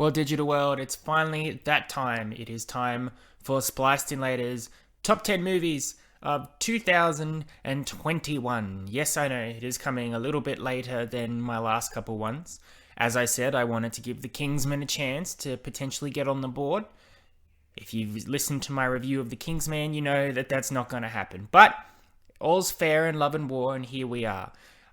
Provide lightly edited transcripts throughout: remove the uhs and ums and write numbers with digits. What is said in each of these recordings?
Well, digital world, it's finally that time. It is time for Spliced In Later's Top 10 Movies of 2021. Yes, I know, it is coming a little bit later than my last couple ones. As I said, I wanted to give the Kingsman a chance to potentially get on the board. If you've listened to my review of The Kingsman, you know that that's not going to happen. But all's fair in love and war, and here we are.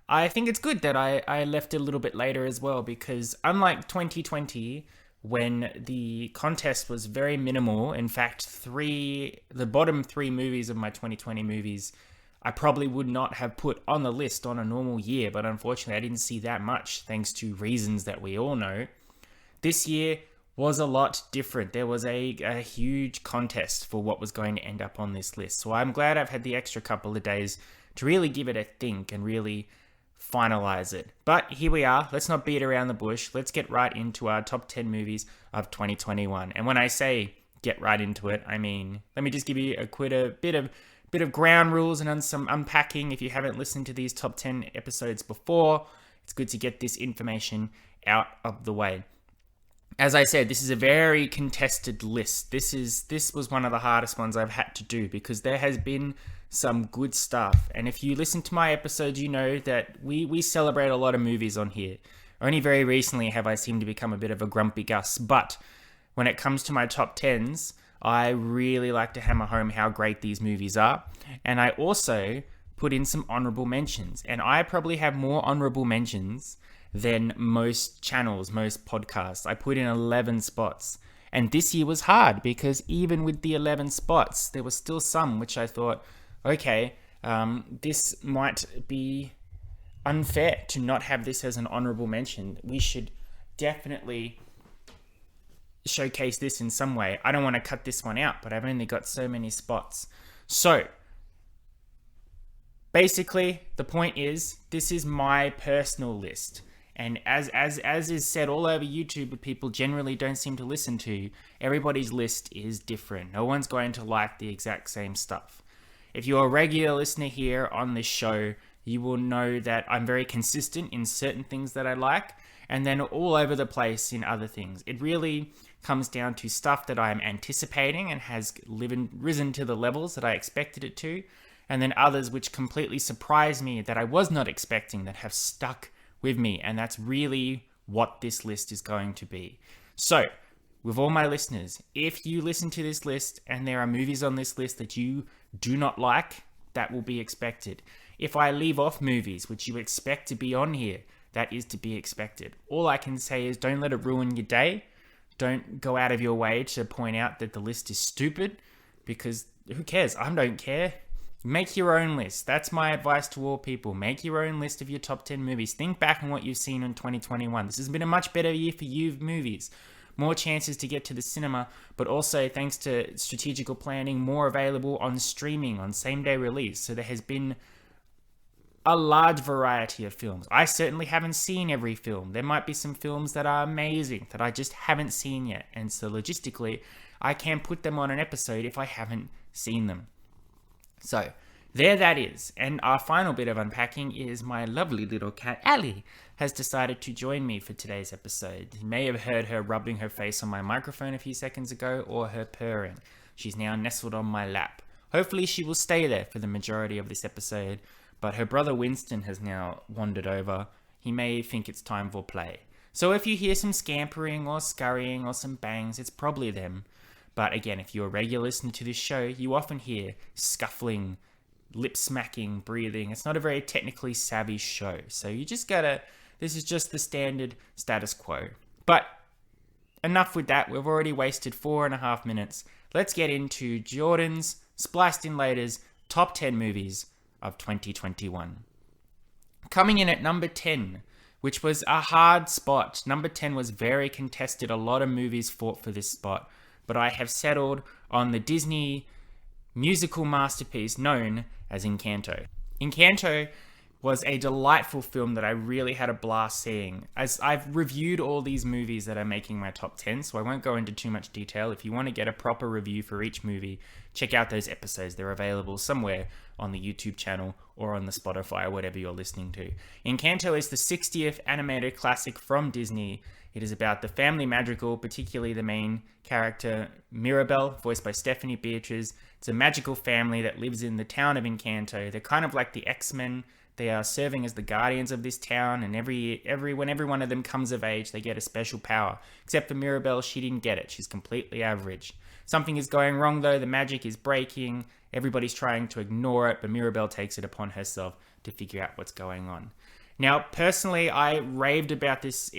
I think it's good that I left it a little bit later as well, because unlike 2020, when the contest was very minimal, in fact, the bottom three movies of my 2020 movies, I probably would not have put on the list on a normal year, but unfortunately I didn't see that much, thanks to reasons that we all know. This year was a lot different. There was a huge contest for what was going to end up on this list. So I'm glad I've had the extra couple of days to really give it a think and really finalize it. But here we are. Let's not beat around the bush. Let's get right into our top 10 movies of 2021. And when I say get right into it, I mean, let me just give you a bit of ground rules and some unpacking. If you haven't listened to these top 10 episodes before, it's good to get this information out of the way. As I said, this is a very contested list. This was one of the hardest ones I've had to do because there has been some good stuff. And if you listen to my episodes, you know that we celebrate a lot of movies on here. Only very recently have I seemed to become a bit of a grumpy Gus. But when it comes to my top 10s, I really like to hammer home how great these movies are. And I also put in some honourable mentions. And I probably have more honourable mentions than most channels, most podcasts. I put in 11 spots. And this year was hard because even with the 11 spots, there was still some which I thought, okay, this might be unfair to not have this as an honourable mention. We should definitely showcase this in some way. I don't want to cut this one out, but I've only got so many spots. So, basically, the point is, this is my personal list. And as is said all over YouTube, but people generally don't seem to listen to, everybody's list is different. No one's going to like the exact same stuff. If you're a regular listener here on this show, you will know that I'm very consistent in certain things that I like, and then all over the place in other things. It really comes down to stuff that I'm anticipating and has risen to the levels that I expected it to, and then others which completely surprise me that I was not expecting, that have stuck with me, and that's really what this list is going to be. So, with all my listeners, if you listen to this list and there are movies on this list that you do not like, that will be expected. If I leave off movies which you expect to be on here, that is to be expected. All I can say is don't let it ruin your day. Don't go out of your way to point out that the list is stupid, because who cares? I don't care. Make your own list. That's my advice to all people. Make your own list of your top 10 movies. Think back on what you've seen in 2021. This has been a much better year for you movies. More chances to get to the cinema, but also thanks to strategical planning, more available on streaming, on same-day release. So there has been a large variety of films. I certainly haven't seen every film. There might be some films that are amazing that I just haven't seen yet. And so logistically, I can't put them on an episode if I haven't seen them. So, there that is. And our final bit of unpacking is my lovely little cat, Ali, has decided to join me for today's episode. You may have heard her rubbing her face on my microphone a few seconds ago, or her purring. She's now nestled on my lap. Hopefully she will stay there for the majority of this episode, but her brother Winston has now wandered over. He may think it's time for play. So if you hear some scampering or scurrying or some bangs, it's probably them. But again, if you're a regular listener to this show, you often hear scuffling, lip smacking, breathing. It's not a very technically savvy show. So you just gotta, this is just the standard status quo. But enough with that. We've already wasted 4.5 minutes. Let's get into Jordan's Spliced In Later's top 10 movies of 2021. Coming in at number 10, which was a hard spot. Number 10 was very contested. A lot of movies fought for this spot. But I have settled on the Disney musical masterpiece known as Encanto. Encanto was a delightful film that I really had a blast seeing. As I've reviewed all these movies that are making my top 10, so I won't go into too much detail. If you want to get a proper review for each movie, check out those episodes. They're available somewhere on the YouTube channel or on the Spotify or whatever you're listening to. Encanto is the 60th animated classic from Disney. It is about the family madrigal, particularly the main character, Mirabel, voiced by Stephanie Beatriz. It's a magical family that lives in the town of Encanto. They're kind of like the X-Men. They are serving as the guardians of this town, and when every one of them comes of age, they get a special power. Except for Mirabel, she didn't get it. She's completely average. Something is going wrong though. The magic is breaking. Everybody's trying to ignore it, but Mirabel takes it upon herself to figure out what's going on. Now, personally, I raved about this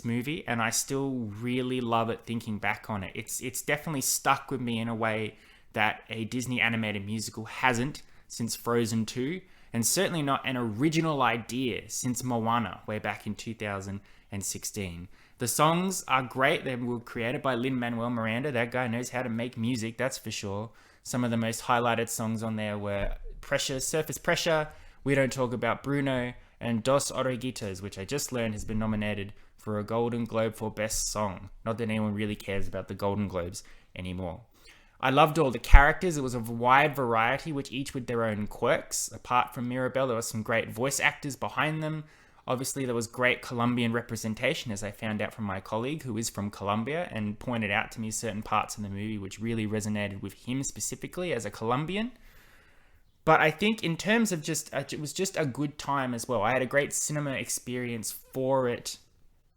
movie, and I still really love it thinking back on it. It's definitely stuck with me in a way that a Disney animated musical hasn't since Frozen 2. And certainly not an original idea since Moana, way back in 2016. The songs are great. They were created by Lin-Manuel Miranda. That guy knows how to make music, that's for sure. Some of the most highlighted songs on there were Surface Pressure, We Don't Talk About Bruno, and Dos Oruguitas, which I just learned has been nominated for a Golden Globe for Best Song. Not that anyone really cares about the Golden Globes anymore. I loved all the characters. It was a wide variety, which each with their own quirks. Apart from Mirabel, there were some great voice actors behind them. Obviously, there was great Colombian representation, as I found out from my colleague who is from Colombia and pointed out to me certain parts of the movie which really resonated with him specifically as a Colombian. But I think in terms of it was just a good time as well. I had a great cinema experience for it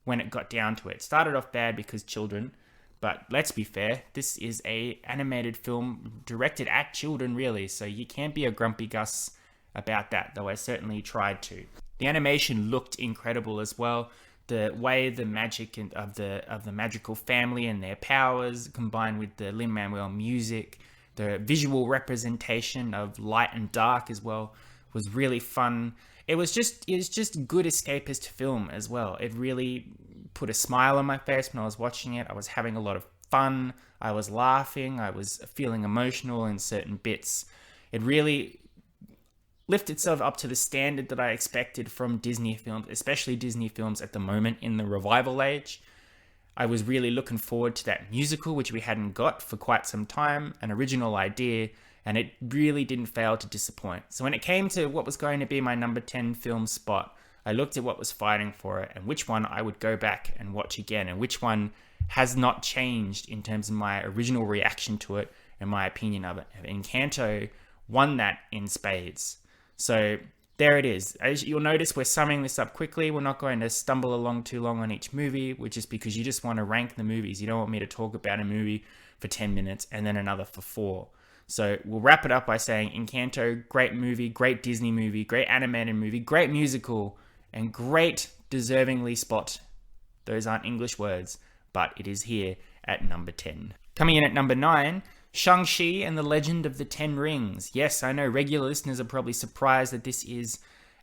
when it got down to it. Started off bad because children. But let's be fair, this is a animated film directed at children, really, so you can't be a grumpy Gus about that, though I certainly tried to. The animation looked incredible as well. The way the magic of the magical family and their powers combined with the Lin-Manuel music, the visual representation of light and dark as well was really fun. It was just good escapist film as well. It really put a smile on my face when I was watching it. I was having a lot of fun. I was laughing. I was feeling emotional in certain bits. It really lifted itself up to the standard that I expected from Disney films, especially Disney films at the moment in the revival age. I was really looking forward to that musical, which we hadn't got for quite some time, an original idea, and it really didn't fail to disappoint. So when it came to what was going to be my number 10 film spot, I looked at what was fighting for it and which one I would go back and watch again and which one has not changed in terms of my original reaction to it and my opinion of it. Encanto won that in spades. So there it is. As you'll notice, we're summing this up quickly. We're not going to stumble along too long on each movie, which is because you just want to rank the movies. You don't want me to talk about a movie for 10 minutes and then another for 4. So we'll wrap it up by saying Encanto, great movie, great Disney movie, great animated movie, great musical, and great deservingly spot. Those aren't English words, but it is here at number 10. Coming in at number 9, Shang-Chi and the Legend of the Ten Rings. Yes, I know regular listeners are probably surprised that this is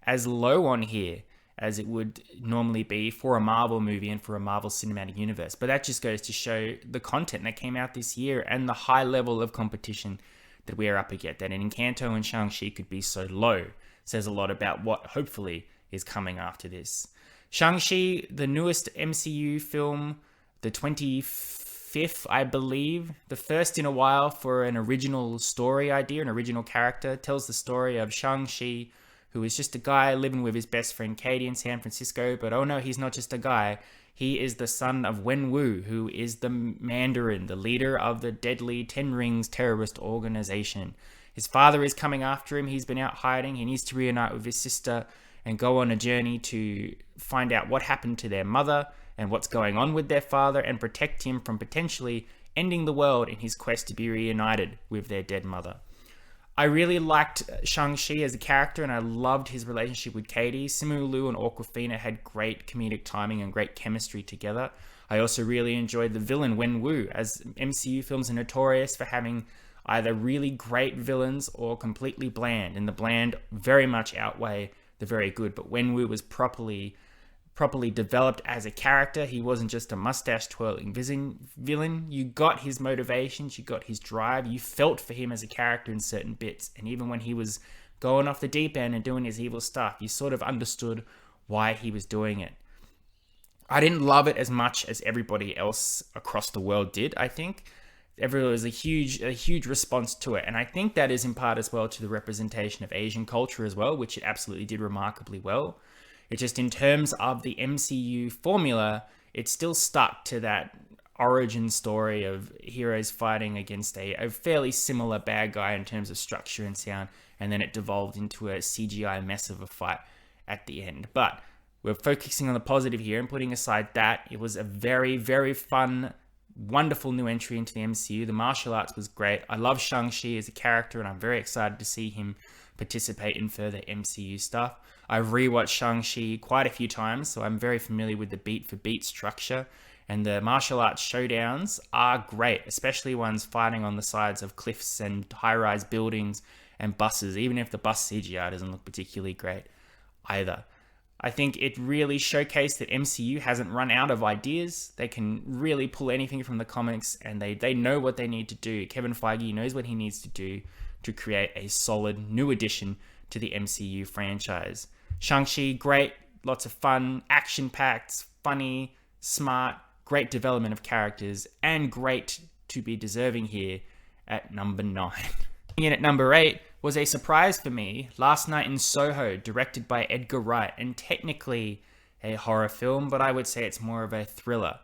as low on here as it would normally be for a Marvel movie and for a Marvel Cinematic Universe. But that just goes to show the content that came out this year and the high level of competition that we are up against. That in Encanto and Shang-Chi could be so low says a lot about what hopefully is coming after this. Shang-Chi, the newest MCU film, the 25th, I believe, the first in a while for an original story idea, an original character, tells the story of Shang-Chi, who is just a guy living with his best friend Katie in San Francisco, but oh no, he's not just a guy. He is the son of Wenwu, who is the Mandarin, the leader of the deadly Ten Rings terrorist organization. His father is coming after him. He's been out hiding. He needs to reunite with his sister and go on a journey to find out what happened to their mother and what's going on with their father and protect him from potentially ending the world in his quest to be reunited with their dead mother. I really liked Shang-Chi as a character and I loved his relationship with Katie. Simu Liu and Awkwafina had great comedic timing and great chemistry together. I also really enjoyed the villain Wenwu, as MCU films are notorious for having either really great villains or completely bland, and the bland very much outweigh the very good. But Wenwu was properly developed as a character. He wasn't just a mustache twirling villain. You got his motivations, you got his drive, you felt for him as a character in certain bits. And even when he was going off the deep end and doing his evil stuff. You sort of understood why he was doing it. I didn't love it as much as everybody else across the world did, I think. Everyone was a huge response to it. And I think that is in part as well to the representation of Asian culture as well, which it absolutely did remarkably well. It just, in terms of the MCU formula, it still stuck to that origin story of heroes fighting against a fairly similar bad guy in terms of structure and sound. And then it devolved into a CGI mess of a fight at the end. But we're focusing on the positive here and putting aside that. It was a very, very fun, wonderful new entry into the MCU. The martial arts was great. I love Shang-Chi as a character, and I'm very excited to see him participate in further MCU stuff. I've rewatched Shang-Chi quite a few times, so I'm very familiar with the beat-for-beat structure. And the martial arts showdowns are great, especially ones fighting on the sides of cliffs and high-rise buildings and buses, even if the bus CGI doesn't look particularly great either. I think it really showcased that MCU hasn't run out of ideas. They can really pull anything from the comics, and they know what they need to do. Kevin Feige knows what he needs to do to create a solid new addition to the MCU franchise. Shang-Chi, great, lots of fun, action-packed, funny, smart, great development of characters, and great to be deserving here at number 9. In at number 8 was a surprise for me, Last Night in Soho, directed by Edgar Wright, and technically a horror film, but I would say it's more of a thriller.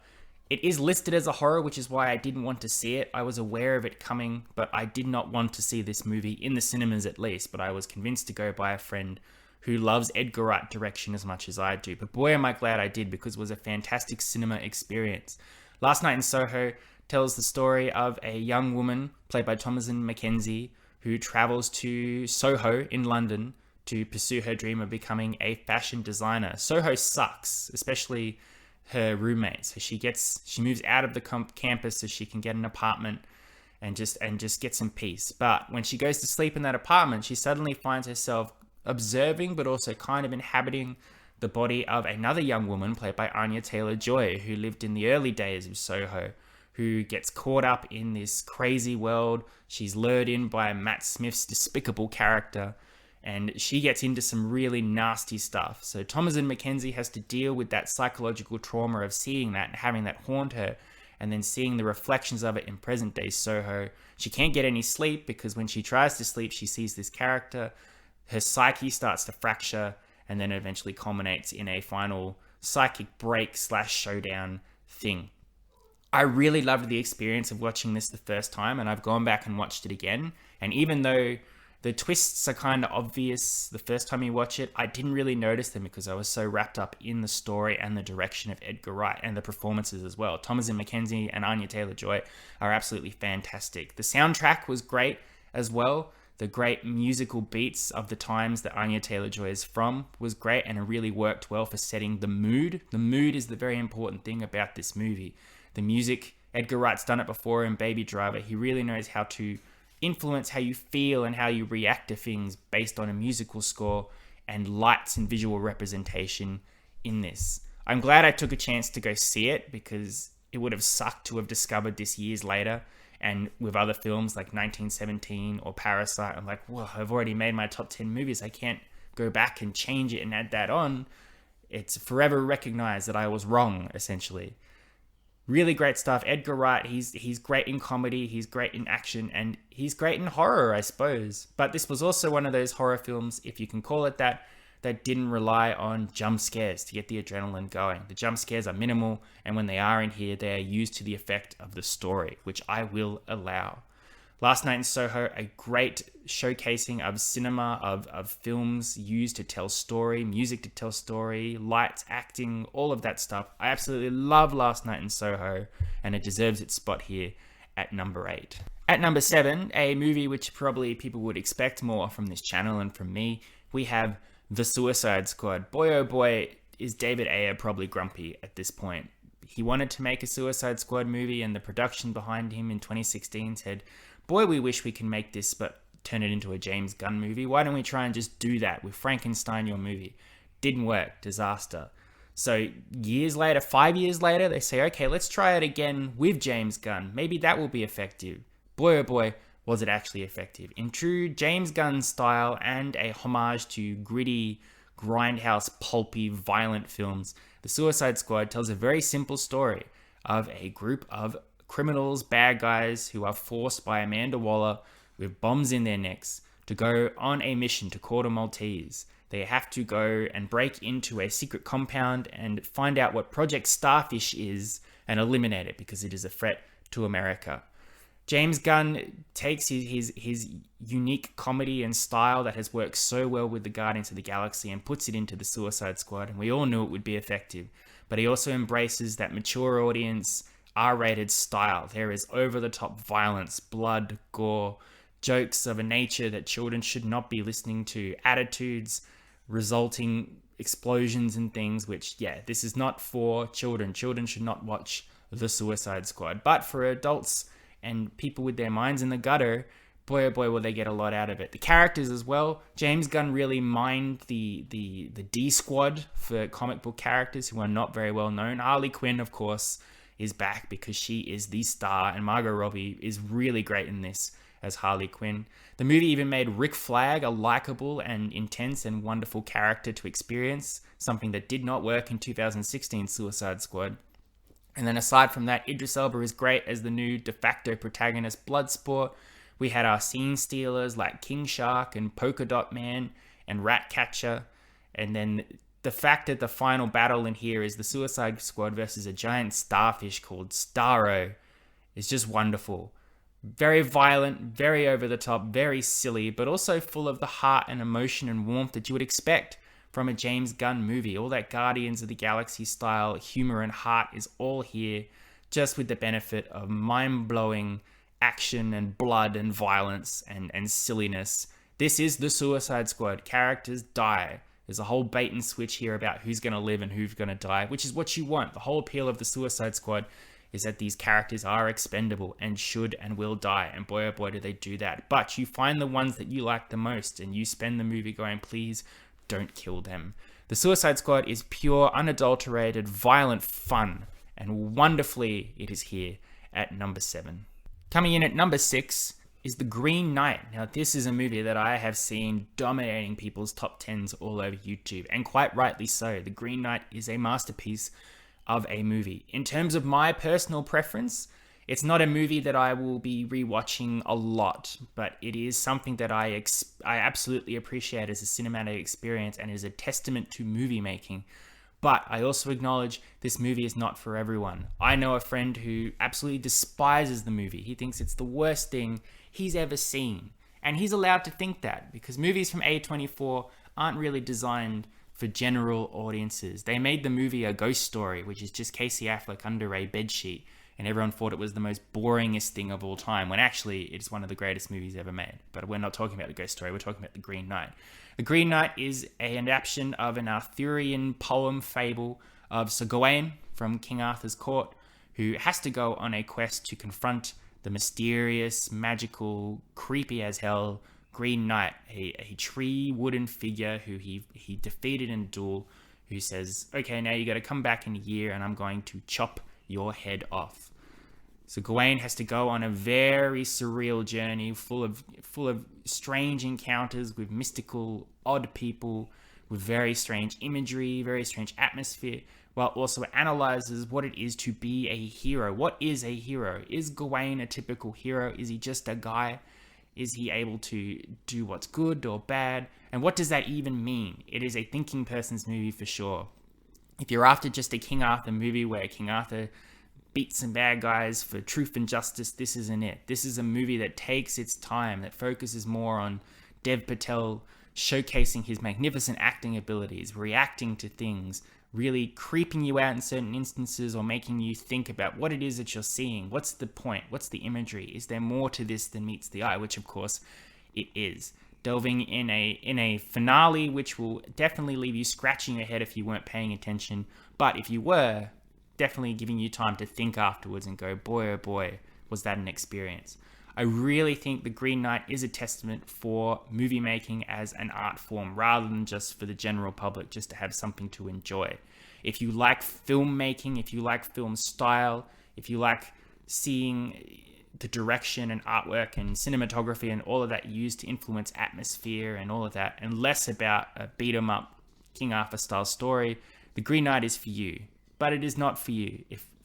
It is listed as a horror, which is why I didn't want to see it. I was aware of it coming, but I did not want to see this movie in the cinemas at least, but I was convinced to go by a friend who loves Edgar Wright direction as much as I do. But boy, am I glad I did, because it was a fantastic cinema experience. Last Night in Soho tells the story of a young woman, played by Thomasin McKenzie, who travels to Soho in London to pursue her dream of becoming a fashion designer. Soho sucks, especially her roommate. So she moves out of the campus so she can get an apartment and just get some peace. But when she goes to sleep in that apartment, she suddenly finds herself observing, but also kind of inhabiting the body of another young woman played by Anya Taylor-Joy, who lived in the early days of Soho, who gets caught up in this crazy world. She's lured in by Matt Smith's despicable character, and she gets into some really nasty stuff. So Thomasin McKenzie has to deal with that psychological trauma of seeing that and having that haunt her, and then seeing the reflections of it in present-day Soho. She can't get any sleep, because when she tries to sleep, she sees this character. Her psyche starts to fracture, and then eventually culminates in a final psychic break / showdown thing. I really loved the experience of watching this the first time, and I've gone back and watched it again. And even though the twists are kind of obvious the first time you watch it, I didn't really notice them because I was so wrapped up in the story and the direction of Edgar Wright and the performances as well. Thomasin McKenzie and Anya Taylor-Joy are absolutely fantastic. The soundtrack was great as well. The great musical beats of the times that Anya Taylor-Joy is from was great, and it really worked well for setting the mood. The mood is the very important thing about this movie. The music, Edgar Wright's done it before in Baby Driver. He really knows how to influence how you feel and how you react to things based on a musical score and lights and visual representation in this. I'm glad I took a chance to go see it, because it would have sucked to have discovered this years later. And with other films like 1917 or Parasite, I'm like, well, I've already made my top 10 movies. I can't go back and change it and add that on. It's forever recognized that I was wrong, essentially. Really great stuff. Edgar Wright, he's great in comedy, he's great in action, and he's great in horror, I suppose. But this was also one of those horror films, if you can call it that didn't rely on jump scares to get the adrenaline going. The jump scares are minimal, and when they are in here, they are used to the effect of the story, which I will allow. Last Night in Soho, a great showcasing of cinema, of films used to tell story, music to tell story, lights, acting, all of that stuff. I absolutely love Last Night in Soho, and it deserves its spot here at number 8. At number 7, a movie which probably people would expect more from this channel and from me, we have The Suicide Squad. Boy oh boy, is David Ayer probably grumpy at this point. He wanted to make a Suicide Squad movie, and the production behind him in 2016 said, boy, we wish we can make this, but turn it into a James Gunn movie. Why don't we try and just do that with Frankenstein, your movie? Didn't work. Disaster. So years later, 5 years later, they say, okay, let's try it again with James Gunn. Maybe that will be effective. Boy, oh boy, was it actually effective? In true James Gunn style and a homage to gritty, grindhouse, pulpy, violent films, The Suicide Squad tells a very simple story of a group of criminals, bad guys, who are forced by Amanda Waller with bombs in their necks to go on a mission to Corto Maltese. They have to go and break into a secret compound and find out what Project Starfish is and eliminate it because it is a threat to America. James Gunn takes his unique comedy and style that has worked so well with the Guardians of the Galaxy and puts it into the Suicide Squad, and we all knew it would be effective. But he also embraces that mature audience, R-rated style. There is over-the-top violence, blood, gore, jokes of a nature that children should not be listening to, attitudes, resulting explosions and things, which, yeah, this is not for children. Children should not watch The Suicide Squad. But for adults and people with their minds in the gutter, boy oh boy will they get a lot out of it. The characters as well, James Gunn really mined the D squad for comic book characters who are not very well known. Harley Quinn, of course, is back because she is the star, and Margot Robbie is really great in this as Harley Quinn. The movie even made Rick Flag a likable and intense and wonderful character to experience, something that did not work in 2016 Suicide Squad. And then aside from that, Idris Elba is great as the new de facto protagonist, Bloodsport. We had our scene stealers like King Shark and Polka Dot Man and Ratcatcher. And then the fact that the final battle in here is the Suicide Squad versus a giant starfish called Starro is just wonderful. Very violent, very over the top, very silly, but also full of the heart and emotion and warmth that you would expect from a James Gunn movie. All that Guardians of the Galaxy style humor and heart is all here, just with the benefit of mind-blowing action and blood and violence and silliness. This is the Suicide Squad. Characters die. There's a whole bait and switch here about who's going to live and who's going to die, which is what you want. The whole appeal of the Suicide Squad is that these characters are expendable and should and will die. And boy, oh boy, do they do that. But you find the ones that you like the most and you spend the movie going, please don't kill them. The Suicide Squad is pure, unadulterated, violent fun. And wonderfully, it is here at number 7. Coming in at number 6 is The Green Knight. Now, this is a movie that I have seen dominating people's top 10s all over YouTube, and quite rightly so. The Green Knight is a masterpiece of a movie. In terms of my personal preference, it's not a movie that I will be rewatching a lot, but it is something that I absolutely appreciate as a cinematic experience and is a testament to movie making. But I also acknowledge this movie is not for everyone. I know a friend who absolutely despises the movie. He thinks it's the worst thing he's ever seen. And he's allowed to think that because movies from A24 aren't really designed for general audiences. They made the movie a ghost story, which is just Casey Affleck under a bedsheet. And everyone thought it was the most boringest thing of all time, when actually it's one of the greatest movies ever made. But we're not talking about the ghost story, we're talking about The Green Knight. The Green Knight is an adaptation of an Arthurian poem fable of Sir Gawain from King Arthur's court, who has to go on a quest to confront the mysterious, magical, creepy as hell Green Knight, a tree wooden figure who he defeated in a duel, who says, okay, now you got to come back in a year and I'm going to chop your head off. So Gawain has to go on a very surreal journey full of strange encounters with mystical, odd people, with very strange imagery, very strange atmosphere, while also analyzes what it is to be a hero. What is a hero? Is Gawain a typical hero? Is he just a guy? Is he able to do what's good or bad? And what does that even mean? It is a thinking person's movie for sure. If you're after just a King Arthur movie where King Arthur beats some bad guys for truth and justice, this isn't it. This is a movie that takes its time, that focuses more on Dev Patel showcasing his magnificent acting abilities, reacting to things, really creeping you out in certain instances or making you think about what it is that you're seeing. What's the point? What's the imagery? Is there more to this than meets the eye? Which, of course, it is. Delving in a finale which will definitely leave you scratching your head if you weren't paying attention. But if you were, definitely giving you time to think afterwards and go, boy, oh boy, was that an experience. I really think The Green Knight is a testament for movie making as an art form, rather than just for the general public, just to have something to enjoy. If you like filmmaking, if you like film style, if you like seeing the direction and artwork and cinematography and all of that used to influence atmosphere and all of that, and less about a beat 'em up King Arthur style story, The Green Knight is for you. But it is not for you,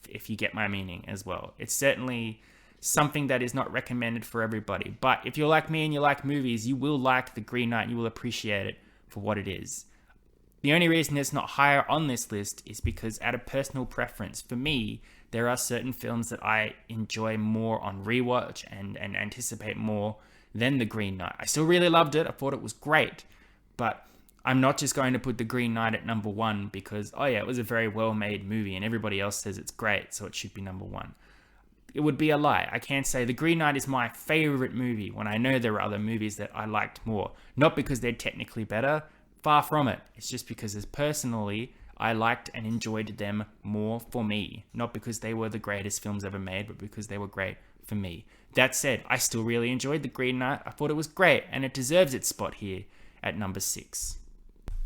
if you get my meaning as well. It's certainly something that is not recommended for everybody. But if you're like me and you like movies, you will like The Green Knight. You will appreciate it for what it is. The only reason it's not higher on this list is because, out of personal preference, for me, there are certain films that I enjoy more on rewatch and anticipate more than The Green Knight. I still really loved it. I thought it was great. But I'm not just going to put The Green Knight at number one because, oh yeah, it was a very well-made movie and everybody else says it's great, so it should be number one. It would be a lie. I can't say The Green Knight is my favorite movie when I know there are other movies that I liked more. Not because they're technically better, far from it. It's just because, as personally, I liked and enjoyed them more for me. Not because they were the greatest films ever made, but because they were great for me. That said, I still really enjoyed The Green Knight. I thought it was great, and it deserves its spot here at number 6.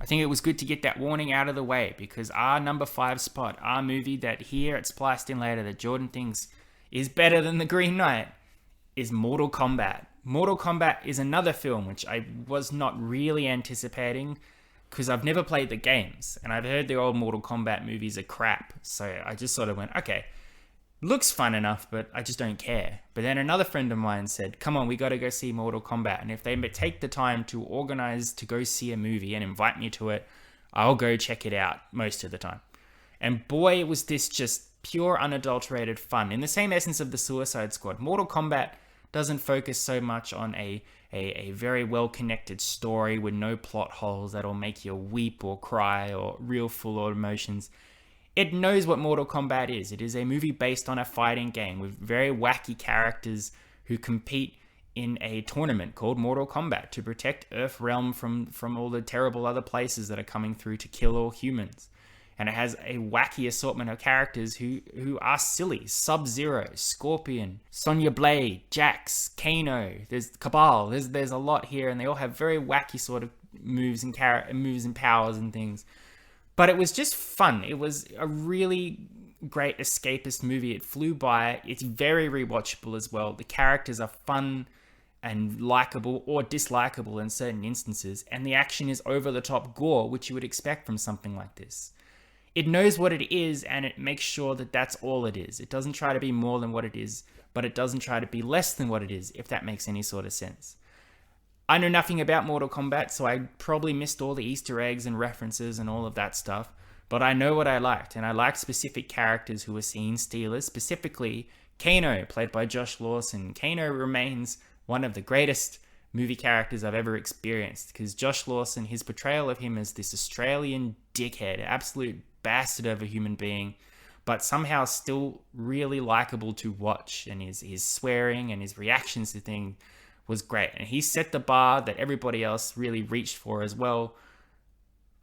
I think it was good to get that warning out of the way, because our number 5 spot, our movie that here at Spliced In Later that Jordan thinks is better than The Green Knight, is Mortal Kombat. Mortal Kombat is another film which I was not really anticipating because I've never played the games and I've heard the old Mortal Kombat movies are crap. So I just sort of went, okay, looks fun enough, but I just don't care. But then another friend of mine said, come on, we got to go see Mortal Kombat. And if they take the time to organize to go see a movie and invite me to it, I'll go check it out most of the time. And boy, was this just pure unadulterated fun. In the same essence of the Suicide Squad, Mortal Kombat doesn't focus so much on a very well-connected story with no plot holes that'll make you weep or cry or real full emotions. It knows what Mortal Kombat is. It is a movie based on a fighting game with very wacky characters who compete in a tournament called Mortal Kombat to protect Earthrealm from all the terrible other places that are coming through to kill all humans. And it has a wacky assortment of characters who are silly. Sub-Zero, Scorpion, Sonya Blade, Jax, Kano, there's Cabal. There's a lot here, and they all have very wacky sort of moves and powers and things. But it was just fun. It was a really great escapist movie. It flew by. It's very rewatchable as well. The characters are fun and likable or dislikable in certain instances, and the action is over-the-top gore, which you would expect from something like this. It knows what it is, and it makes sure that that's all it is. It doesn't try to be more than what it is, but it doesn't try to be less than what it is, if that makes any sort of sense. I know nothing about Mortal Kombat, so I probably missed all the Easter eggs and references and all of that stuff, but I know what I liked, and I liked specific characters who were scene stealers, specifically Kano, played by Josh Lawson. Kano remains one of the greatest movie characters I've ever experienced, because Josh Lawson, his portrayal of him as this Australian dickhead, absolute bastard of a human being, but somehow still really likable to watch, and his swearing and his reactions to things was great. And he set the bar that everybody else really reached for as well,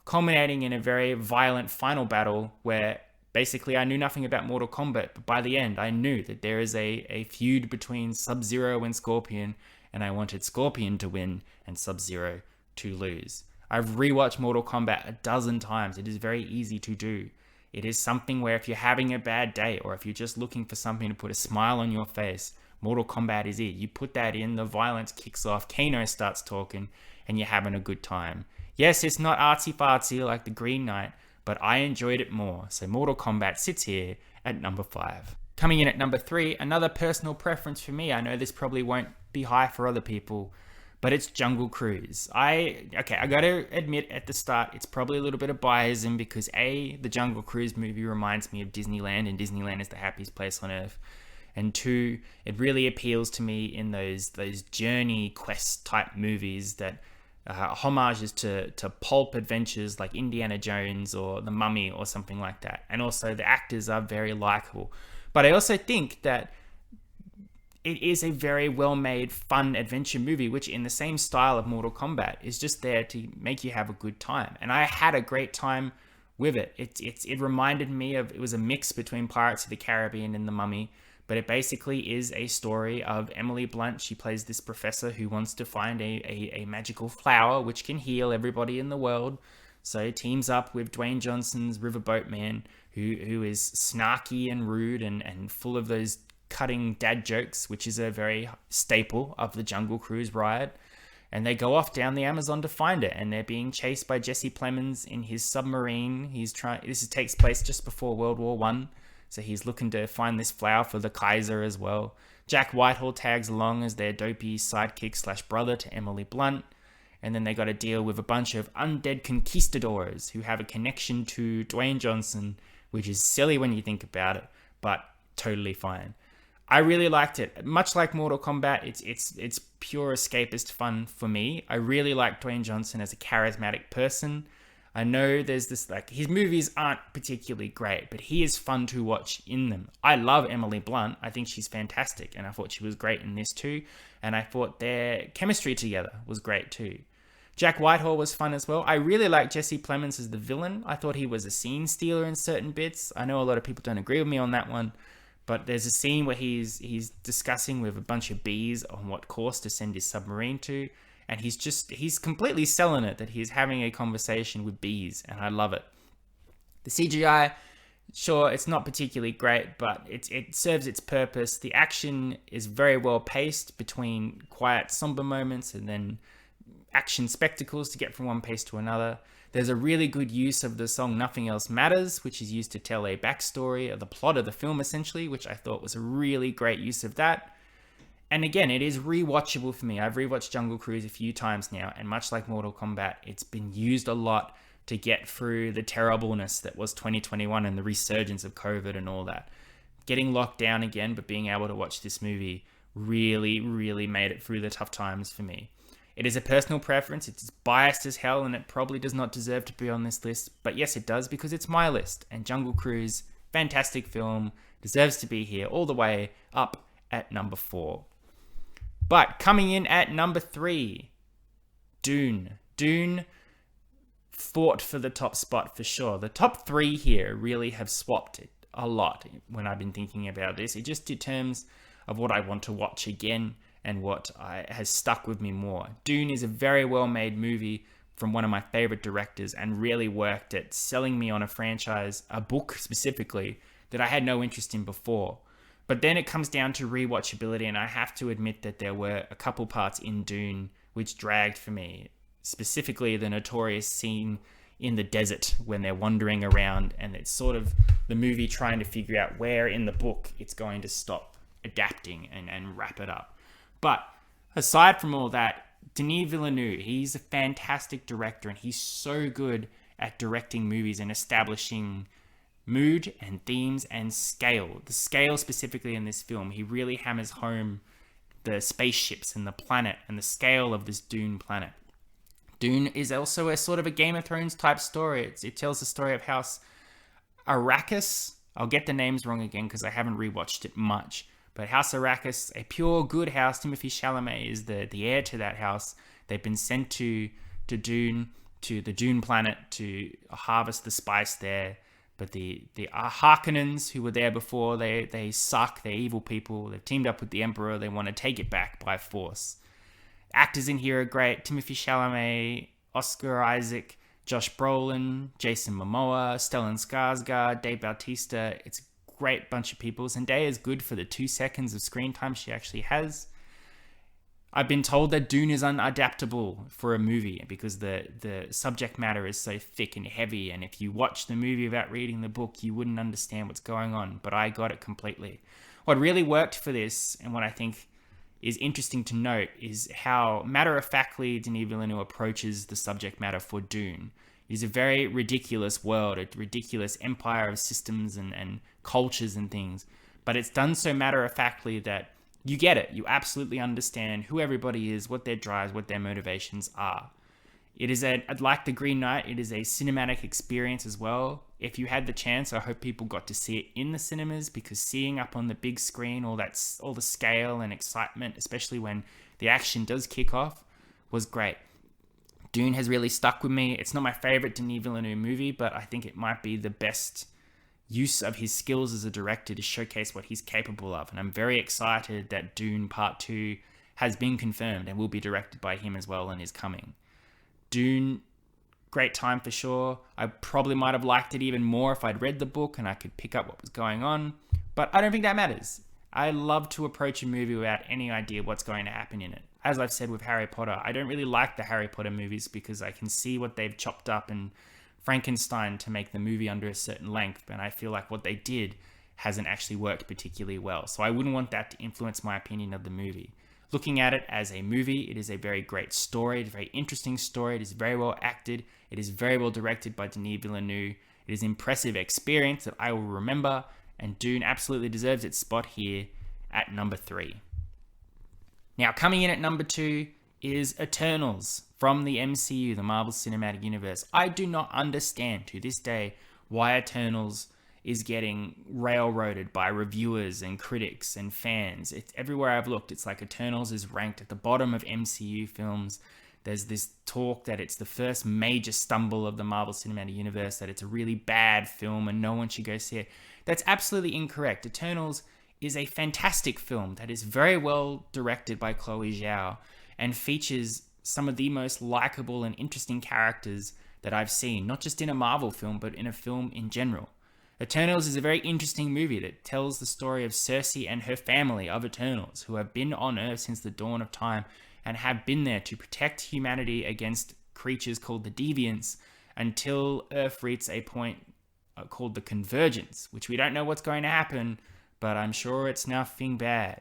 culminating in a very violent final battle where basically I knew nothing about Mortal Kombat, but by the end I knew that there is a feud between Sub-Zero and Scorpion, and I wanted Scorpion to win and Sub-Zero to lose. I've rewatched Mortal Kombat a dozen times. It is very easy to do. It is something where if you're having a bad day or if you're just looking for something to put a smile on your face, Mortal Kombat is it. You put that in, the violence kicks off, Kano starts talking, and you're having a good time. Yes, it's not artsy-fartsy like The Green Knight, but I enjoyed it more. So Mortal Kombat sits here at number 5. Coming in at number 3, another personal preference for me. I know this probably won't be high for other people, but it's Jungle Cruise. I gotta admit at the start, it's probably a little bit of biasm because A, the Jungle Cruise movie reminds me of Disneyland, and Disneyland is the happiest place on earth. And 2, it really appeals to me in those journey quest type movies that homages to pulp adventures like Indiana Jones or The Mummy or something like that. And also the actors are very likable. But I also think that it is a very well-made, fun adventure movie, which in the same style of Mortal Kombat is just there to make you have a good time. And I had a great time with it. It reminded me of, it was a mix between Pirates of the Caribbean and The Mummy, but it basically is a story of Emily Blunt. She plays this professor who wants to find a magical flower which can heal everybody in the world. So teams up with Dwayne Johnson's Riverboat Man, who is snarky and rude and full of those cutting dad jokes, which is a very staple of the Jungle Cruise ride. And they go off down the Amazon to find it, and they're being chased by Jesse Plemons in his submarine. This takes place just before World War One, so he's looking to find this flower for the Kaiser as well. Jack Whitehall tags along as their dopey sidekick / brother to Emily Blunt. And then they got to deal with a bunch of undead conquistadors who have a connection to Dwayne Johnson, which is silly when you think about it, but totally fine. I really liked it. Much like Mortal Kombat, it's pure escapist fun for me. I really like Dwayne Johnson as a charismatic person. I know there's this, like, his movies aren't particularly great, but he is fun to watch in them. I love Emily Blunt. I think she's fantastic, and I thought she was great in this too. And I thought their chemistry together was great too. Jack Whitehall was fun as well. I really like Jesse Plemons as the villain. I thought he was a scene stealer in certain bits. I know a lot of people don't agree with me on that one, but there's a scene where he's discussing with a bunch of bees on what course to send his submarine to, and he's completely selling it that he's having a conversation with bees, and I love it. The CGI, sure, it's not particularly great, but it serves its purpose. The action is very well paced between quiet, somber moments and then action spectacles to get from one pace to another. There's a really good use of the song Nothing Else Matters, which is used to tell a backstory of the plot of the film, essentially, which I thought was a really great use of that. And again, it is rewatchable for me. I've rewatched Jungle Cruise a few times now, and much like Mortal Kombat, it's been used a lot to get through the terribleness that was 2021 and the resurgence of COVID and all that. Getting locked down again, but being able to watch this movie really, really made it through the tough times for me. It is a personal preference. It's biased as hell, and it probably does not deserve to be on this list. But yes, it does, because it's my list. And Jungle Cruise, fantastic film, deserves to be here all the way up at number 4. But coming in at number 3, Dune. Dune fought for the top spot for sure. The top 3 here really have swapped it a lot when I've been thinking about this. It just in terms of what I want to watch again and what has stuck with me more. Dune is a very well-made movie from one of my favorite directors, and really worked at selling me on a franchise, a book specifically, that I had no interest in before. But then it comes down to rewatchability, and I have to admit that there were a couple parts in Dune which dragged for me. Specifically, the notorious scene in the desert when they're wandering around, and it's sort of the movie trying to figure out where in the book it's going to stop adapting and wrap it up. But aside from all that, Denis Villeneuve, he's a fantastic director, and he's so good at directing movies and establishing mood and themes and scale. The scale specifically in this film, he really hammers home the spaceships and the planet and the scale of this Dune planet. Dune is also a sort of a Game of Thrones type story. It tells the story of House Arrakis. I'll get the names wrong again because I haven't rewatched it much. But House Arrakis, a pure good house. Timothée Chalamet is the heir to that house. They've been sent to Dune, to the Dune planet to harvest the spice there. But the Harkonnens, who were there before, they suck. They're evil people. They've teamed up with the Emperor. They want to take it back by force. Actors in here are great. Timothée Chalamet, Oscar Isaac, Josh Brolin, Jason Momoa, Stellan Skarsgård, Dave Bautista. It's a great bunch of people. Zendaya is good for the 2 seconds of screen time she actually has. I've been told that Dune is unadaptable for a movie because the subject matter is so thick and heavy, and if you watch the movie without reading the book, you wouldn't understand what's going on, but I got it completely. What really worked for this, and what I think is interesting to note, is how matter-of-factly Denis Villeneuve approaches the subject matter for Dune. It's a very ridiculous world, a ridiculous empire of systems and cultures and things, but it's done so matter-of-factly that you get it. You absolutely understand who everybody is, what their drives, what their motivations are. It is like The Green Knight, it is a cinematic experience as well. If you had the chance, I hope people got to see it in the cinemas, because seeing up on the big screen all the scale and excitement, especially when the action does kick off, was great. Dune has really stuck with me. It's not my favorite Denis Villeneuve movie, but I think it might be the best use of his skills as a director to showcase what he's capable of. And I'm very excited that Dune Part 2 has been confirmed and will be directed by him as well and is coming. Dune, great time for sure. I probably might have liked it even more if I'd read the book and I could pick up what was going on, but I don't think that matters. I love to approach a movie without any idea what's going to happen in it. As I've said with Harry Potter, I don't really like the Harry Potter movies because I can see what they've chopped up and Frankenstein to make the movie under a certain length, and I feel like what they did hasn't actually worked particularly well. So I wouldn't want that to influence my opinion of the movie. Looking at it as a movie, it is a very great story. It's a very interesting story. It is very well acted. It is very well directed by Denis Villeneuve. It is an impressive experience that I will remember, and Dune absolutely deserves its spot here at number 3. Now, coming in at number 2 is Eternals from the MCU, the Marvel Cinematic Universe. I do not understand to this day why Eternals is getting railroaded by reviewers and critics and fans. It's everywhere I've looked. It's like Eternals is ranked at the bottom of MCU films. There's this talk that it's the first major stumble of the Marvel Cinematic Universe, that it's a really bad film and no one should go see it. That's absolutely incorrect. Eternals is a fantastic film that is very well directed by Chloe Zhao and features some of the most likable and interesting characters that I've seen, not just in a Marvel film, but in a film in general. Eternals is a very interesting movie that tells the story of Cersei and her family of Eternals, who have been on Earth since the dawn of time and have been there to protect humanity against creatures called the Deviants until Earth reaches a point called the Convergence, which we don't know what's going to happen, but I'm sure it's nothing bad.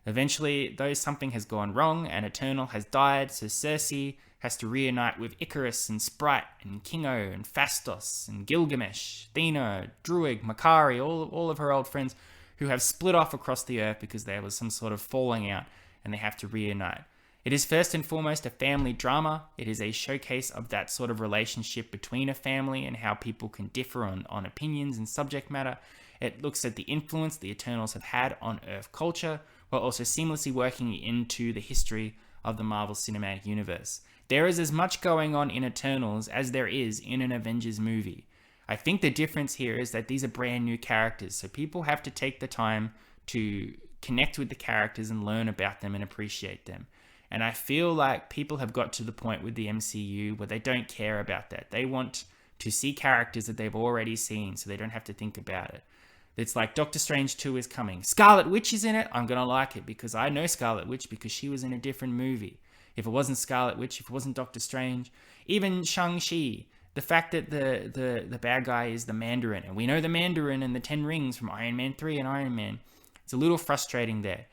Eventually, though, something has gone wrong and Eternal has died, so Cersei has to reunite with Icarus and Sprite and Kingo and Phastos and Gilgamesh, Thena, Druig, Makari, all of her old friends who have split off across the Earth because there was some sort of falling out and they have to reunite. It is first and foremost a family drama. It is a showcase of that sort of relationship between a family and how people can differ on opinions and subject matter. It looks at the influence the Eternals have had on Earth culture, while also seamlessly working into the history of the Marvel Cinematic Universe. There is as much going on in Eternals as there is in an Avengers movie. I think the difference here is that these are brand new characters, so people have to take the time to connect with the characters and learn about them and appreciate them. And I feel like people have got to the point with the MCU where they don't care about that. They want to see characters that they've already seen so they don't have to think about it. It's like Doctor Strange 2 is coming. Scarlet Witch is in it. I'm going to like it because I know Scarlet Witch because she was in a different movie. If it wasn't Scarlet Witch, if it wasn't Doctor Strange, even Shang-Chi, the fact that the bad guy is the Mandarin, and we know the Mandarin and the 10 Rings from Iron Man 3 and Iron Man, it's a little frustrating there.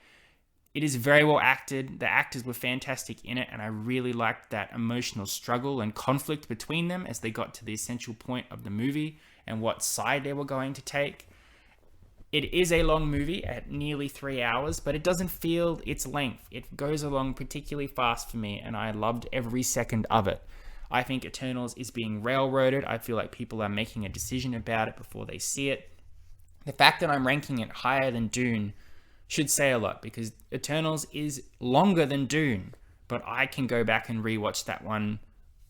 It is very well acted. The actors were fantastic in it, and I really liked that emotional struggle and conflict between them as they got to the essential point of the movie and what side they were going to take. It is a long movie at nearly 3 hours, but it doesn't feel its length. It goes along particularly fast for me, and I loved every second of it. I think Eternals is being railroaded. I feel like people are making a decision about it before they see it. The fact that I'm ranking it higher than Dune should say a lot, because Eternals is longer than Dune, but I can go back and rewatch that one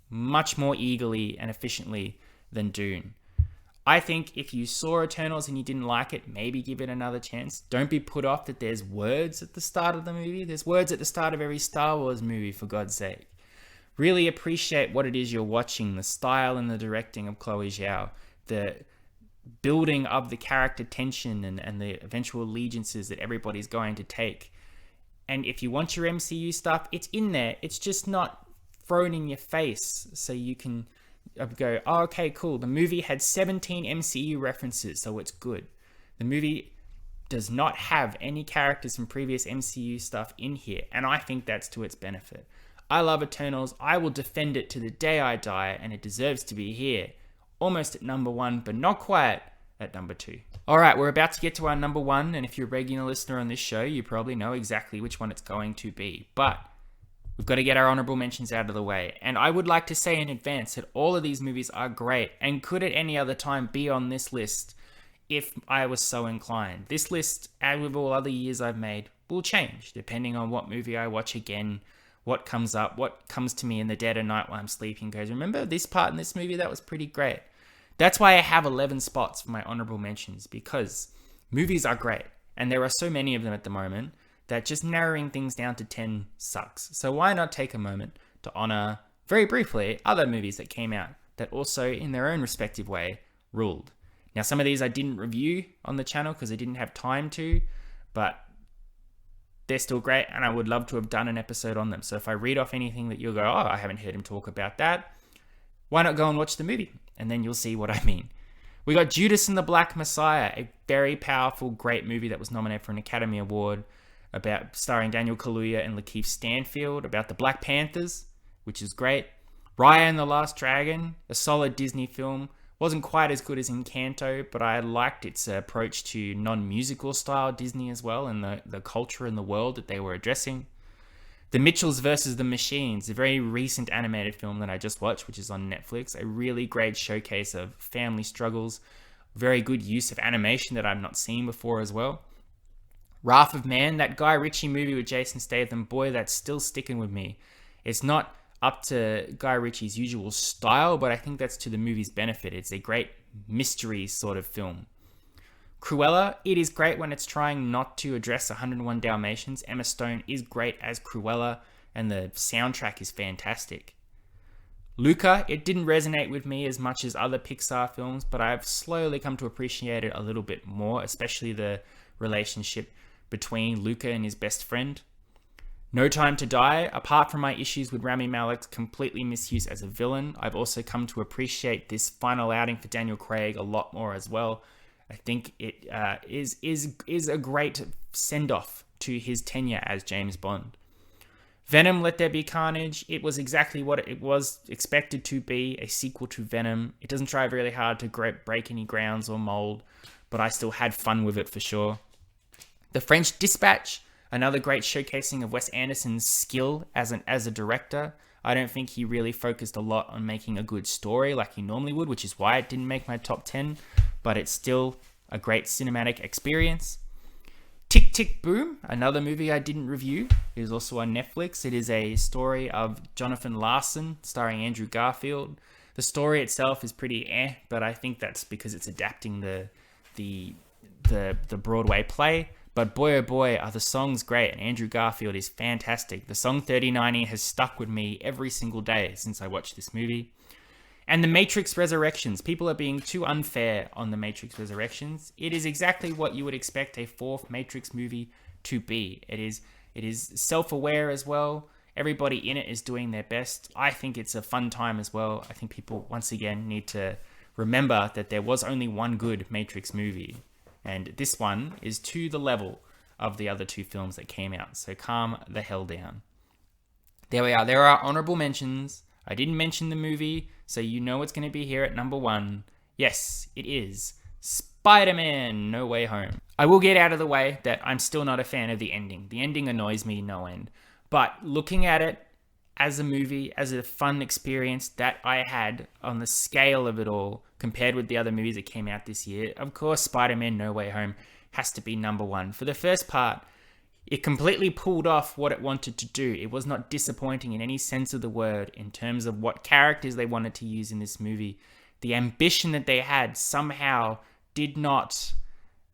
much more eagerly and efficiently than Dune. I think if you saw Eternals and you didn't like it, maybe give it another chance. Don't be put off that there's words at the start of the movie. There's words at the start of every Star Wars movie, for God's sake. Really appreciate what it is you're watching, the style and the directing of Chloe Zhao, the building of the character tension and the eventual allegiances that everybody's going to take. And if you want your MCU stuff, it's in there. It's just not thrown in your face so you can go, oh, okay, cool. The movie had 17 MCU references, so it's good. The movie does not have any characters from previous MCU stuff in here, and I think that's to its benefit. I love Eternals. I will defend it to the day I die, and it deserves to be here. Almost at number 1, but not quite at number 2. All right, we're about to get to our number 1, and if you're a regular listener on this show, you probably know exactly which one it's going to be. But we've got to get our honourable mentions out of the way. And I would like to say in advance that all of these movies are great and could at any other time be on this list if I was so inclined. This list, as with all other years I've made, will change depending on what movie I watch again, what comes up, what comes to me in the dead of night while I'm sleeping goes, remember this part in this movie? That was pretty great. That's why I have 11 spots for my honourable mentions, because movies are great. And there are so many of them at the moment that just narrowing things down to 10 sucks. So why not take a moment to honour, very briefly, other movies that came out that also, in their own respective way, ruled. Now, some of these I didn't review on the channel because I didn't have time to, but they're still great, and I would love to have done an episode on them. So if I read off anything that you'll go, oh, I haven't heard him talk about that, why not go and watch the movie? And then you'll see what I mean. We got Judas and the Black Messiah, a very powerful, great movie that was nominated for an Academy Award, about starring Daniel Kaluuya and Lakeith Stanfield, about the Black Panthers, which is great. Raya and the Last Dragon, a solid Disney film. Wasn't quite as good as Encanto, but I liked its approach to non-musical style Disney as well, and the culture and the world that they were addressing. The Mitchells versus the Machines, a very recent animated film that I just watched, which is on Netflix. A really great showcase of family struggles. Very good use of animation that I've not seen before as well. Wrath of Man, that Guy Ritchie movie with Jason Statham, boy, that's still sticking with me. It's not up to Guy Ritchie's usual style, but I think that's to the movie's benefit. It's a great mystery sort of film. Cruella, it is great when it's trying not to address 101 Dalmatians. Emma Stone is great as Cruella, and the soundtrack is fantastic. Luca, it didn't resonate with me as much as other Pixar films, but I've slowly come to appreciate it a little bit more, especially the relationship between Luca and his best friend. No Time to Die, apart from my issues with Rami Malek's completely misuse as a villain, I've also come to appreciate this final outing for Daniel Craig a lot more as well. I think it is a great send-off to his tenure as James Bond. Venom, Let There Be Carnage, it was exactly what it was expected to be, a sequel to Venom. It doesn't try really hard to break any grounds or mold, but I still had fun with it for sure. The French Dispatch, another great showcasing of Wes Anderson's skill as a director. I don't think he really focused a lot on making a good story like he normally would, which is why it didn't make my top 10, but it's still a great cinematic experience. Tick, Tick, Boom, another movie I didn't review. It is also on Netflix. It is a story of Jonathan Larson starring Andrew Garfield. The story itself is pretty but I think that's because it's adapting the Broadway play. But boy, oh boy, are the songs great, and Andrew Garfield is fantastic. The song 3090 has stuck with me every single day since I watched this movie. And The Matrix Resurrections. People are being too unfair on The Matrix Resurrections. It is exactly what you would expect a fourth Matrix movie to be. It is self-aware as well. Everybody in it is doing their best. I think it's a fun time as well. I think people, once again, need to remember that there was only one good Matrix movie. And this one is to the level of the other two films that came out. So calm the hell down. There we are. There are honorable mentions. I didn't mention the movie, so you know it's going to be here at number 1. Yes, it is SpiderMan No Way Home. I will get out of the way that I'm still not a fan of the ending. The ending annoys me no end. But looking at it as a movie, as a fun experience that I had on the scale of it all, compared with the other movies that came out this year, of course, Spider-Man No Way Home has to be number 1. For the first part, it completely pulled off what it wanted to do. It was not disappointing in any sense of the word in terms of what characters they wanted to use in this movie. The ambition that they had somehow did not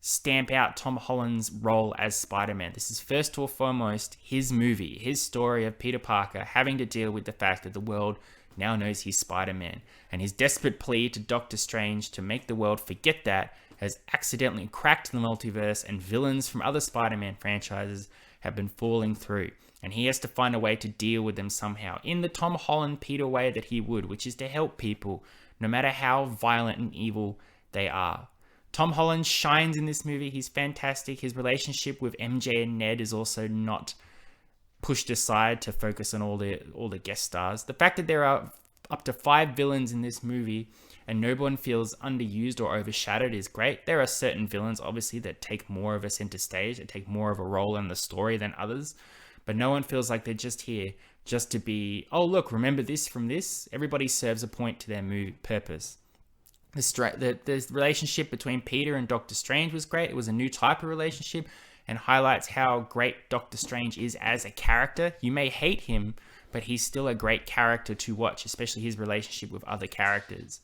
stamp out Tom Holland's role as Spider-Man. This is first and foremost his movie, his story of Peter Parker having to deal with the fact that the world now knows he's Spider-Man. And his desperate plea to Doctor Strange to make the world forget that has accidentally cracked the multiverse, and villains from other Spider-Man franchises have been falling through. And he has to find a way to deal with them somehow in the Tom Holland Peter way that he would, which is to help people, no matter how violent and evil they are. Tom Holland shines in this movie. He's fantastic. His relationship with MJ and Ned is also not pushed aside to focus on all the guest stars. The fact that there are up to 5 villains in this movie and no one feels underused or overshadowed is great. There are certain villains, obviously, that take more of a center stage, that take more of a role in the story than others, but no one feels like they're just here just to be, oh, look, remember this from this? Everybody serves a point to their movie purpose. The relationship between Peter and Doctor Strange was great. It was a new type of relationship and highlights how great Doctor Strange is as a character. You may hate him, but he's still a great character to watch, especially his relationship with other characters.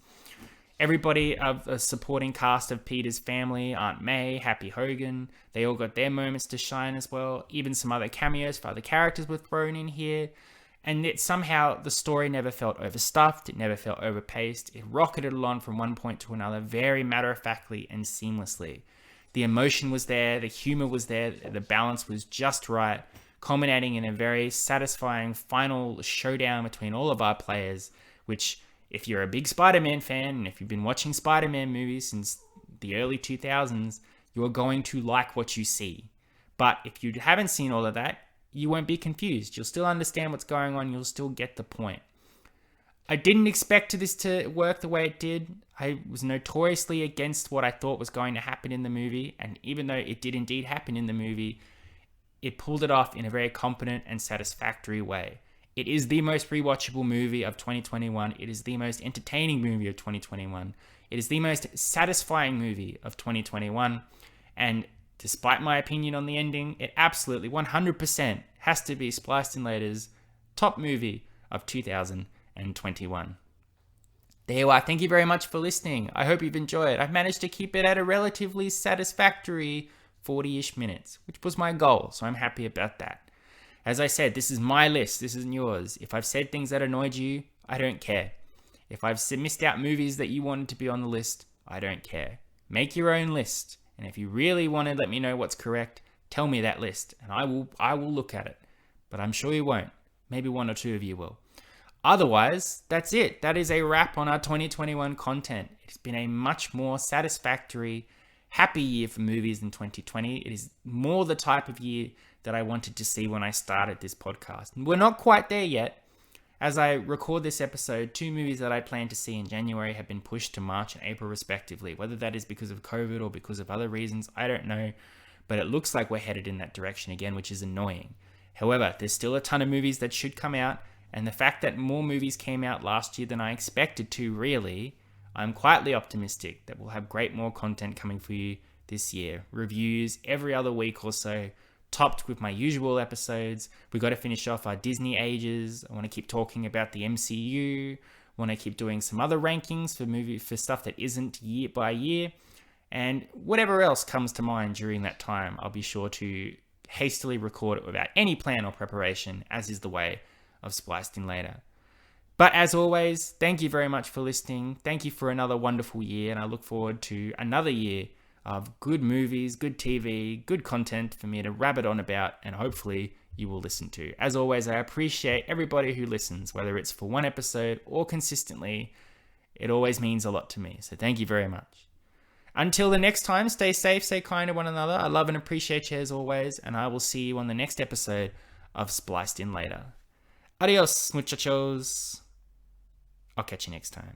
Everybody of the supporting cast of Peter's family, Aunt May, Happy Hogan, they all got their moments to shine as well. Even some other cameos for other characters were thrown in here. And it somehow, the story never felt overstuffed, it never felt overpaced. It rocketed along from one point to another very matter-of-factly and seamlessly. The emotion was there, the humor was there, the balance was just right, culminating in a very satisfying final showdown between all of our players, which, if you're a big Spider-Man fan, and if you've been watching Spider-Man movies since the early 2000s, you're going to like what you see. But if you haven't seen all of that, you won't be confused. You'll still understand what's going on. You'll still get the point. I didn't expect this to work the way it did. I was notoriously against what I thought was going to happen in the movie. And even though it did indeed happen in the movie, it pulled it off in a very competent and satisfactory way. It is the most rewatchable movie of 2021. It is the most entertaining movie of 2021. It is the most satisfying movie of 2021. And despite my opinion on the ending, it absolutely 100% has to be Spliced In Later's top movie of 2021. There you are. Thank you very much for listening. I hope you've enjoyed. I've managed to keep it at a relatively satisfactory 40-ish minutes, which was my goal, so I'm happy about that. As I said, this is my list. This isn't yours. If I've said things that annoyed you, I don't care. If I've missed out movies that you wanted to be on the list, I don't care. Make your own list. And if you really want to let me know what's correct, tell me that list, and I will look at it. But I'm sure you won't. Maybe one or two of you will. Otherwise, that's it. That is a wrap on our 2021 content. It's been a much more satisfactory, happy year for movies than 2020. It is more the type of year that I wanted to see when I started this podcast. We're not quite there yet. As I record this episode, 2 movies that I plan to see in January have been pushed to March and April respectively. Whether that is because of COVID or because of other reasons, I don't know. But it looks like we're headed in that direction again, which is annoying. However, there's still a ton of movies that should come out. And the fact that more movies came out last year than I expected to, really, I'm quietly optimistic that we'll have great more content coming for you this year. Reviews every other week or so, topped with my usual episodes. We got to finish off our Disney ages. I want to keep talking about the MCU. Want to keep doing some other rankings for stuff that isn't year by year. And whatever else comes to mind during that time, I'll be sure to hastily record it without any plan or preparation, as is the way of Spliced In Later. But as always, thank you very much for listening. Thank you for another wonderful year, and I look forward to another year of good movies, good TV, good content for me to rabbit on about, and hopefully you will listen to. As always, I appreciate everybody who listens, whether it's for one episode or consistently. It always means a lot to me, so thank you very much. Until the next time, stay safe, stay kind to one another. I love and appreciate you as always, and I will see you on the next episode of Spliced In Later. Adios, muchachos. I'll catch you next time.